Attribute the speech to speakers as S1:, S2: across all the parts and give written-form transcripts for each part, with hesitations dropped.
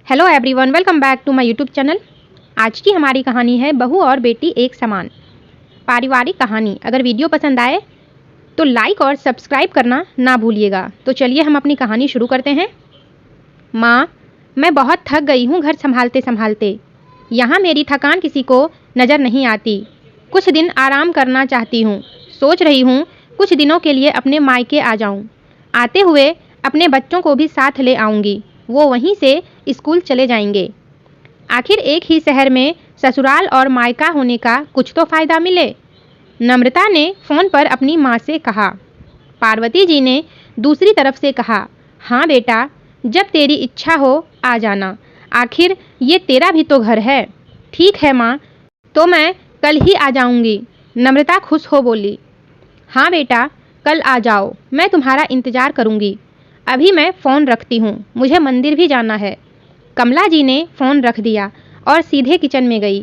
S1: Hello everyone, welcome back to my YouTube channel. आज की हमारी कहानी है बहू और बेटी एक समान, पारिवारिक कहानी। अगर वीडियो पसंद आए तो लाइक और सब्सक्राइब करना ना भूलिएगा। तो चलिए हम अपनी कहानी शुरू करते हैं। माँ, मैं बहुत थक गई हूँ घर संभालते संभालते। यहाँ मेरी थकान किसी को नज़र नहीं आती। कुछ दिन आराम करना चाहती हूँ। सोच रही हूँ कुछ दिनों के लिए अपने मायके आ जाऊँ। आते हुए अपने बच्चों को भी साथ ले आऊँगी, वो वहीं से स्कूल चले जाएंगे। आखिर एक ही शहर में ससुराल और मायका होने का कुछ तो फ़ायदा मिले। नम्रता ने फ़ोन पर अपनी माँ से कहा। पार्वती जी ने दूसरी तरफ से कहा, हाँ बेटा, जब तेरी इच्छा हो आ जाना। आखिर ये तेरा भी तो घर है। ठीक है माँ, तो मैं कल ही आ जाऊंगी। नम्रता खुश हो बोली। हाँ बेटा, कल आ जाओ, मैं तुम्हारा इंतज़ार करूंगी। अभी मैं फ़ोन रखती हूँ, मुझे मंदिर भी जाना है। कमला जी ने फ़ोन रख दिया और सीधे किचन में गई।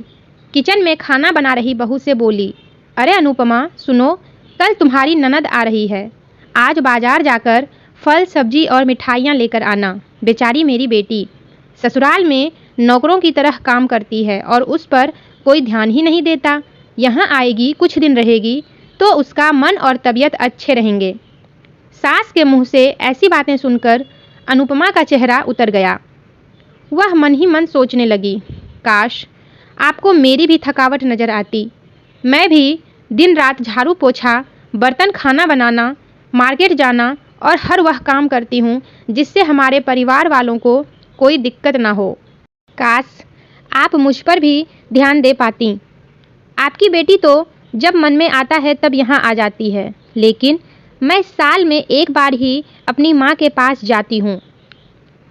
S1: किचन में खाना बना रही बहू से बोली, अरे अनुपमा, सुनो, कल तुम्हारी ननद आ रही है। आज बाजार जाकर फल सब्जी और मिठाइयाँ लेकर आना। बेचारी मेरी बेटी ससुराल में नौकरों की तरह काम करती है और उस पर कोई ध्यान ही नहीं देता। यहाँ आएगी, कुछ दिन रहेगी तो उसका मन और तबीयत अच्छे रहेंगे। सास के मुंह से ऐसी बातें सुनकर अनुपमा का चेहरा उतर गया। वह मन ही मन सोचने लगी, काश आपको मेरी भी थकावट नज़र आती। मैं भी दिन रात झाड़ू पोछा, बर्तन, खाना बनाना, मार्केट जाना और हर वह काम करती हूँ जिससे हमारे परिवार वालों को कोई दिक्कत ना हो। काश आप मुझ पर भी ध्यान दे पाती। आपकी बेटी तो जब मन में आता है तब यहाँ आ जाती है, लेकिन मैं साल में एक बार ही अपनी माँ के पास जाती हूँ,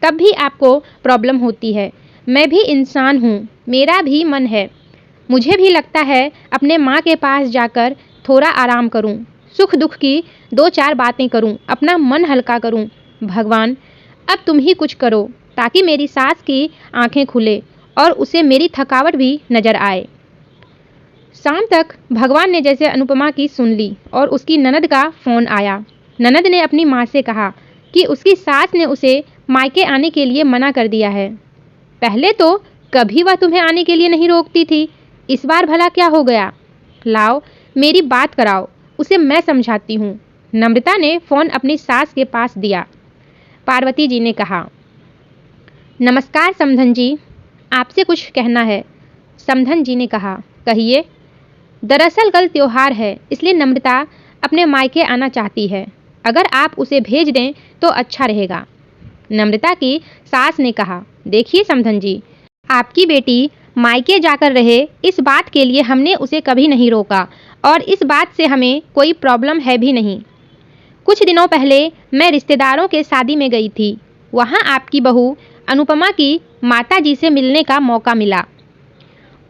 S1: तब भी आपको प्रॉब्लम होती है। मैं भी इंसान हूँ, मेरा भी मन है। मुझे भी लगता है अपने माँ के पास जाकर थोड़ा आराम करूँ, सुख दुख की दो चार बातें करूँ, अपना मन हल्का करूँ। भगवान, अब तुम ही कुछ करो ताकि मेरी सास की आंखें खुले और उसे मेरी थकावट भी नज़र आए। शाम तक भगवान ने जैसे अनुपमा की सुन ली और उसकी ननद का फ़ोन आया। ननद ने अपनी माँ से कहा कि उसकी सास ने उसे मायके आने के लिए मना कर दिया है। पहले तो कभी वह तुम्हें आने के लिए नहीं रोकती थी, इस बार भला क्या हो गया? लाओ मेरी बात कराओ, उसे मैं समझाती हूँ। नम्रता ने फ़ोन अपनी सास के पास दिया। पार्वती जी ने कहा, नमस्कार समधन जी, आपसे कुछ कहना है। समधन जी ने कहा, कहिए। दरअसल कल त्योहार है, इसलिए नम्रता अपने मायके आना चाहती है। अगर आप उसे भेज दें तो अच्छा रहेगा। नम्रता की सास ने कहा, देखिए समधन जी, आपकी बेटी मायके जाकर रहे, इस बात के लिए हमने उसे कभी नहीं रोका और इस बात से हमें कोई प्रॉब्लम है भी नहीं। कुछ दिनों पहले मैं रिश्तेदारों के शादी में गई थी। वहाँ आपकी बहू अनुपमा की माताजी से मिलने का मौका मिला।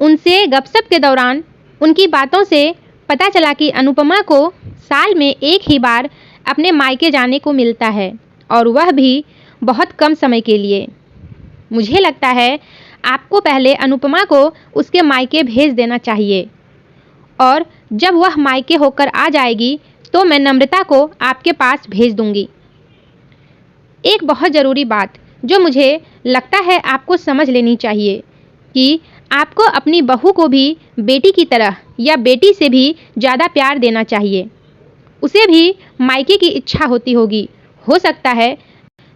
S1: उनसे गपशप के दौरान उनकी बातों से पता चला कि अनुपमा को साल में एक ही बार अपने मायके जाने को मिलता है और वह भी बहुत कम समय के लिए। मुझे लगता है आपको पहले अनुपमा को उसके मायके भेज देना चाहिए और जब वह मायके होकर आ जाएगी तो मैं नम्रता को आपके पास भेज दूंगी। एक बहुत ज़रूरी बात जो मुझे लगता है आपको समझ लेनी चाहिए कि आपको अपनी बहू को भी बेटी की तरह या बेटी से भी ज़्यादा प्यार देना चाहिए। उसे भी मायके की इच्छा होती होगी। हो सकता है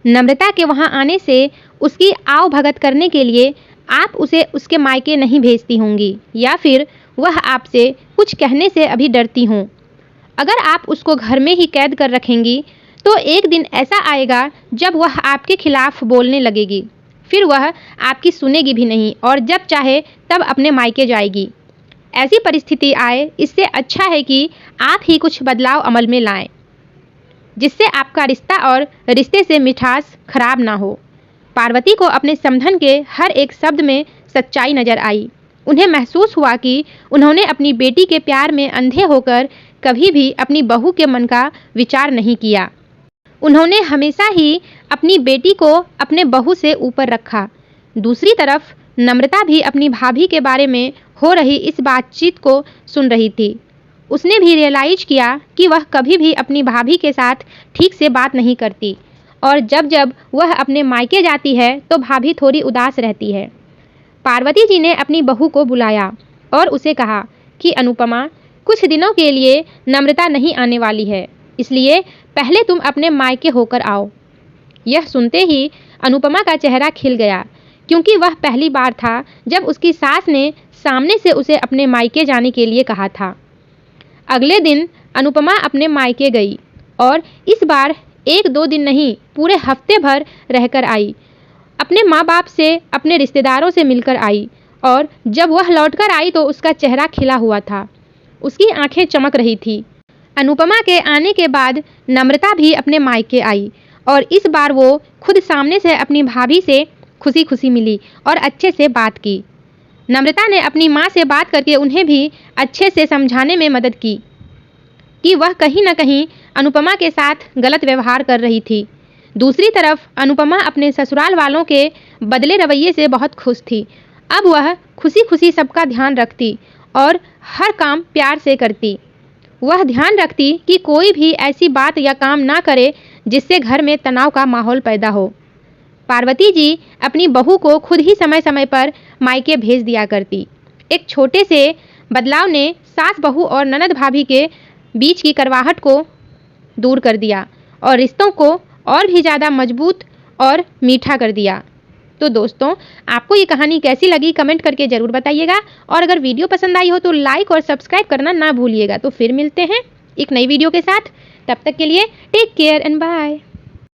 S1: नम्रता के वहाँ आने से उसकी आव भगत करने के लिए आप उसे उसके मायके नहीं भेजती होंगी या फिर वह आपसे कुछ कहने से अभी डरती हों। अगर आप उसको घर में ही कैद कर रखेंगी तो एक दिन ऐसा आएगा जब वह आपके खिलाफ बोलने लगेगी, फिर वह आपकी सुनेगी भी नहीं और जब चाहे तब अपने मायके जाएगी। ऐसी परिस्थिति आए, इससे अच्छा है कि आप ही कुछ बदलाव अमल में लाएं, जिससे आपका रिश्ता और रिश्ते से मिठास खराब ना हो। पार्वती को अपने समधन के हर एक शब्द में सच्चाई नजर आई। उन्हें महसूस हुआ कि उन्होंने अपनी बेटी के प्यार में अंधे होकर कभी भी अपनी बहू के मन का विचार नहीं किया। उन्होंने हमेशा ही अपनी बेटी को अपने बहू से ऊपर रखा। दूसरी तरफ नम्रता भी अपनी भाभी के बारे में हो रही इस बातचीत को सुन रही थी। उसने भी रियलाइज किया कि वह कभी भी अपनी भाभी के साथ ठीक से बात नहीं करती और जब जब वह अपने मायके जाती है तो भाभी थोड़ी उदास रहती है। पार्वती जी ने अपनी बहू को बुलाया और उसे कहा कि अनुपमा, कुछ दिनों के लिए नम्रता नहीं आने वाली है, इसलिए पहले तुम अपने मायके होकर आओ। यह सुनते ही अनुपमा का चेहरा खिल गया, क्योंकि वह पहली बार था जब उसकी सास ने सामने से उसे अपने मायके जाने के लिए कहा था। अगले दिन अनुपमा अपने मायके गई और इस बार 1-2 दिन नहीं, पूरे हफ्ते भर रहकर आई। अपने माँ बाप से, अपने रिश्तेदारों से मिलकर आई और जब वह लौटकर आई तो उसका चेहरा खिला हुआ था, उसकी आंखें चमक रही थी। अनुपमा के आने के बाद नम्रता भी अपने मायके आई और इस बार वो खुद सामने से अपनी भाभी से खुशी खुशी मिली और अच्छे से बात की। नम्रता ने अपनी माँ से बात करके उन्हें भी अच्छे से समझाने में मदद की कि वह कहीं न कहीं अनुपमा के साथ गलत व्यवहार कर रही थी। दूसरी तरफ अनुपमा अपने ससुराल वालों के बदले रवैये से बहुत खुश थी। अब वह खुशी खुशी सबका ध्यान रखती और हर काम प्यार से करती। वह ध्यान रखती कि कोई भी ऐसी बात या काम ना करे जिससे घर में तनाव का माहौल पैदा हो। पार्वती जी अपनी बहू को खुद ही समय समय पर मायके भेज दिया करती। एक छोटे से बदलाव ने सास बहू और ननद भाभी के बीच की कड़वाहट को दूर कर दिया और रिश्तों को और भी ज़्यादा मजबूत और मीठा कर दिया। तो दोस्तों, आपको ये कहानी कैसी लगी कमेंट करके ज़रूर बताइएगा और अगर वीडियो पसंद आई हो तो लाइक और सब्सक्राइब करना ना भूलिएगा। तो फिर मिलते हैं एक नई वीडियो के साथ, तब तक के लिए टेक केयर एंड बाय।